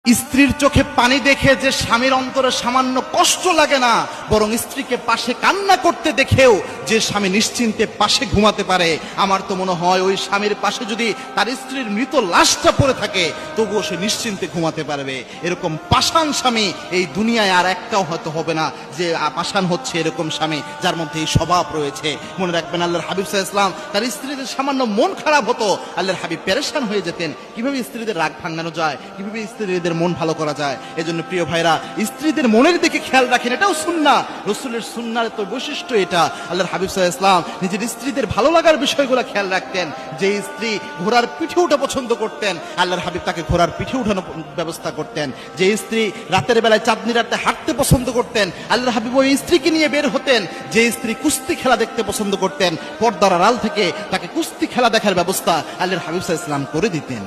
স্ত্রীর চোখে পানি দেখে যে স্বামীর অন্তরে সামান্য কষ্ট লাগে না, বরং স্ত্রীকে পাশে কান্না করতে দেখেও যে স্বামী নিশ্চিন্তে পাশে ঘুমাতে পারে, আমার তো মনে হয় ওই স্বামীর পাশে যদি তার স্ত্রীর মৃত লাশটা পড়ে থাকে তবুও সে নিশ্চিন্তে ঘুমাতে পারবে। এরকম পাষাণ স্বামী এই দুনিয়ায় আর একটাও হয়তো হবে না। যে পাষাণ হচ্ছে এরকম স্বামী যার মধ্যে এই স্বভাব রয়েছে। মনে রাখবেন, আল্লাহর হাবিব সাল্লাল্লাহু আলাইহি ওয়াসাল্লাম তার স্ত্রীদের সামান্য মন খারাপ হতো, আল্লাহর হাবিব পেরেশান হয়ে যেতেন কিভাবে স্ত্রীদের রাগ ভাঙানো যায়, কিভাবে স্ত্রীদের মন ভালো করা যায়। এজন্য প্রিয় ভাইরা, স্ত্রীদের মনের দিকে খেয়াল রাখেন, এটাও সুন্নাহ, রাসূলের সুন্নাহর তো বৈশিষ্ট্য এটা। আল্লাহর হাবিব সাল্লাল্লাহু আলাইহি ওয়াসাল্লাম নিজের স্ত্রীদের ভালো লাগার বিষয়গুলো খেয়াল রাখতেন। যে স্ত্রী ঘোড়ার পিঠে উঠা পছন্দ করতেন, আল্লাহর হাবিব তাকে ঘোড়ার পিঠে উঠানোর ব্যবস্থা করতেন। যে স্ত্রী রাতের বেলায় চাঁদনি রাতে হাঁটতে পছন্দ করতেন, আল্লাহর হাবিব ওই স্ত্রীকে নিয়ে বের হতেন। যে স্ত্রী কুস্তি খেলা দেখতে পছন্দ করতেন, পর্দার আড়াল থেকে তাকে কুস্তি খেলা দেখার ব্যবস্থা আল্লাহর হাবিব সাল্লাল্লাহু আলাইহি ওয়াসাল্লাম করে দিতেন।